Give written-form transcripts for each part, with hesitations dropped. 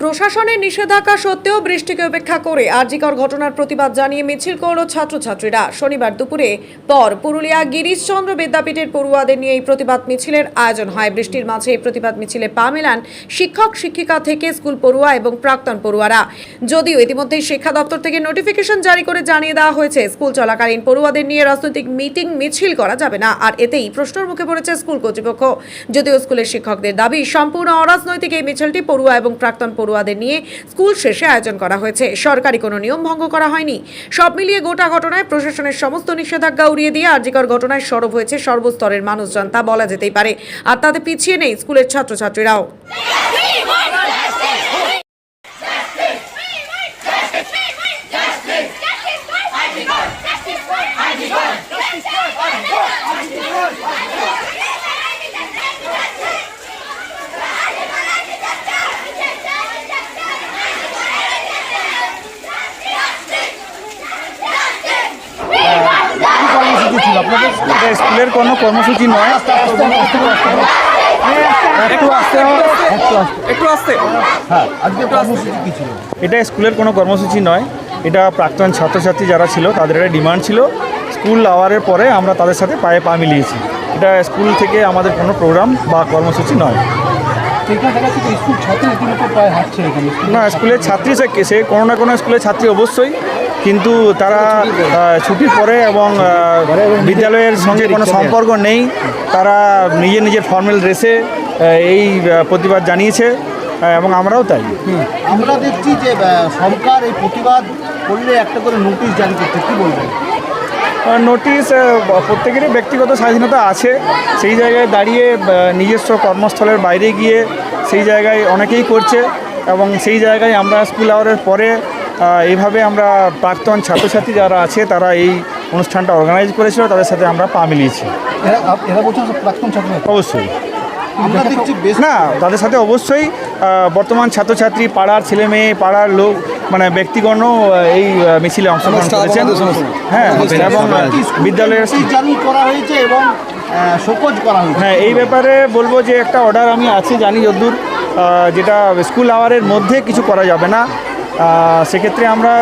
প্রশাসনের নিষেধাজ্ঞা সত্ত্বেও বৃষ্টিকে উপেক্ষা করে আরজিকর ঘটনার প্রতিবাদ জানিয়ে মিছিল করল ছাত্রছাত্রীরা। শনিবার দুপুরে পর পুরুলিয়া গিরিশচন্দ্র বিদ্যাপীঠের পড়ুয়াদের নিয়ে এই প্রতিবাদ মিছিলের আয়োজন হয়। বৃষ্টির মাঝে এই প্রতিবাদ মিছিলে পা মেলান শিক্ষক শিক্ষিকা থেকে স্কুল পড়ুয়া এবং প্রাক্তন পড়ুয়ারা। যদিও ইতিমধ্যেই শিক্ষা দপ্তর থেকে নোটিফিকেশন জারি করে জানিয়ে দেওয়া হয়েছে স্কুল চলাকালীন পড়ুয়াদের নিয়ে রাজনৈতিক মিটিং মিছিল করা যাবে না। আর এতেই প্রশ্নের মুখে পড়েছে স্কুল কর্তৃপক্ষ। যদিও স্কুলের শিক্ষকদের দাবি সম্পূর্ণ অরাজনৈতিক এই মিছিলটি পড়ুয়া এবং প্রাক্তন পড়ুয়াদের নিয়ে স্কুল শেষে আয়োজন করা হয়েছে। সরকারি কোনো নিয়ম ভঙ্গ করা হয়নি। সব মিলিয়ে গোটা ঘটনায় প্রশাসনের সমস্ত নিষেধাজ্ঞা উড়িয়ে দিয়ে আরজিকর ঘটনায় সরব হয়েছে সর্বস্তরের মানুষজন, তা বলা যেতেই পারে। আর তাতে পিছিয়ে নেই স্কুলের ছাত্রছাত্রীরাও। স্কুলের কোনো কর্মসূচি নয়, এটা স্কুলের কোনো কর্মসূচি নয়। এটা প্রাক্তন ছাত্রছাত্রী যারা ছিল তাদের একটা ডিমান্ড ছিল। স্কুল আওয়ারের পরে আমরা তাদের সাথে পায়ে পা মিলিয়েছি। এটা স্কুল থেকে আমাদের কোনো প্রোগ্রাম বা কর্মসূচি নয়। না, স্কুলের ছাত্রী সে কোনো না কোনো স্কুলের ছাত্রী অবশ্যই, কিন্তু তারা ছুটির পরে এবং বিদ্যালয়ের সঙ্গে কোনো সম্পর্ক নেই। তারা নিজের ফর্মাল ড্রেসে এই প্রতিবাদ জানিয়েছে এবং আমরাও তাই। আমরা দেখছি যে সরকার এই প্রতিবাদ করলে একটা করে নোটিশ জারি করছে, কী বলবেন? নোটিশ, প্রত্যেকেরই ব্যক্তিগত স্বাধীনতা আছে। সেই জায়গায় দাঁড়িয়ে নিজস্ব কর্মস্থলের বাইরে গিয়ে সেই জায়গায় অনেকেই করছে এবং সেই জায়গায় আমরা স্কুল আওয়ারের পরে এইভাবে আমরা প্রাক্তন ছাত্রছাত্রী যারা আছে তারা এই অনুষ্ঠানটা অর্গানাইজ করেছিল, তাদের সাথে আমরা পা মিলিয়েছি। এরা বলছেন প্রাক্তন ছাত্র? অবশ্যই আমরা দেখছি না, তাদের সাথে অবশ্যই বর্তমান ছাত্রছাত্রী, পাড়ার ছেলে মেয়ে, পাড়ার লোক, মানে ব্যক্তিগণও এই মিছিলে অংশগ্রহণ করেছেন। হ্যাঁ, এবং বিদ্যালয়ের চালু করা হয়েছে এবং শোকজ করা হয়েছে। হ্যাঁ, এই ব্যাপারে বলবো যে একটা অর্ডার আমি আছে জানি যদ্দূর, যেটা স্কুল আওয়ারের মধ্যে কিছু করা যাবে না। সেক্ষেত্রে আমরা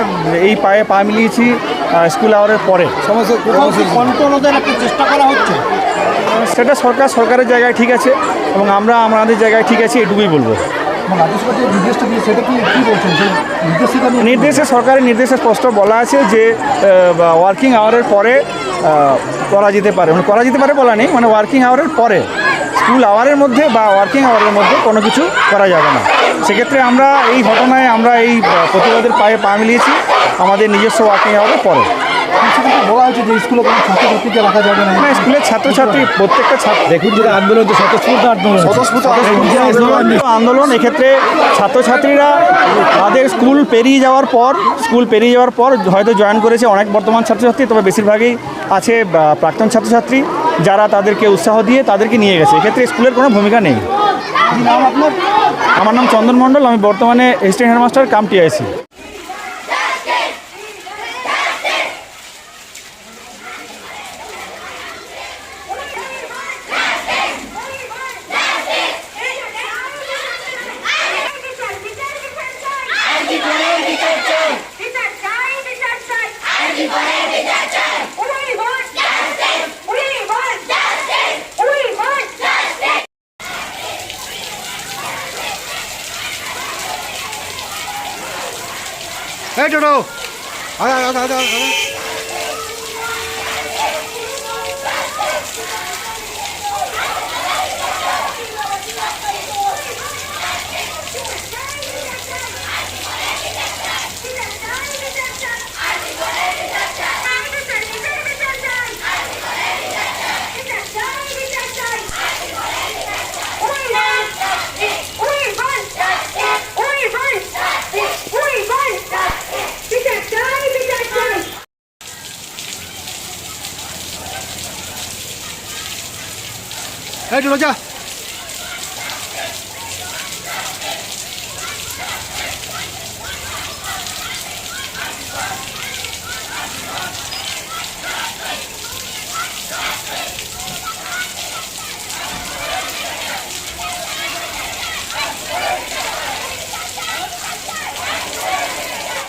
এই পায়ে পা মিলিয়েছি স্কুল আওয়ারের পরে। কন্ট্রোলের একটা চেষ্টা করা হচ্ছে, সেটা সরকারের জায়গায় ঠিক আছে এবং আমরা আমাদের জায়গায় ঠিক আছে, এটুকুই বলবো। নির্দেশে, সরকারের নির্দেশে স্পষ্ট বলা আছে যে ওয়ার্কিং আওয়ারের পরে করা যেতে পারে, মানে করা যেতে পারে বলা নেই, মানে ওয়ার্কিং আওয়ারের পরে, স্কুল আওয়ারের মধ্যে বা ওয়ার্কিং আওয়ারের মধ্যে কোনো কিছু করা যাবে না। সেক্ষেত্রে আমরা এই ঘটনায় আমরা এই প্রতিবাদের পায়ে পা মিলিয়েছি আমাদের নিজস্ব ওয়ার্কিং আওয়ারের পরে। বলা হয়েছে যে স্কুলে কোনো ছাত্রছাত্রীকে রাখা যাবে না। স্কুলের ছাত্রছাত্রী প্রত্যেকটা ছাত্র দেখুন যেটা আন্দোলন, আন্দোলন এক্ষেত্রে ছাত্রছাত্রীরা তাদের স্কুল পেরিয়ে যাওয়ার পর হয়তো জয়েন করেছে অনেক বর্তমান ছাত্রছাত্রী, তবে বেশিরভাগই আছে প্রাক্তন ছাত্রছাত্রী যারা তাদেরকে উৎসাহ দিয়ে তাদেরকে নিয়ে গেছে। এক্ষেত্রে স্কুলের কোনো ভূমিকা নেই। নাম আপনার? আমার নাম চন্দন মণ্ডল, আমি বর্তমানে অ্যাসিস্ট্যান্ট হেডমাস্টার কাম টিআইসি। এই টোটো এই টোটো যা।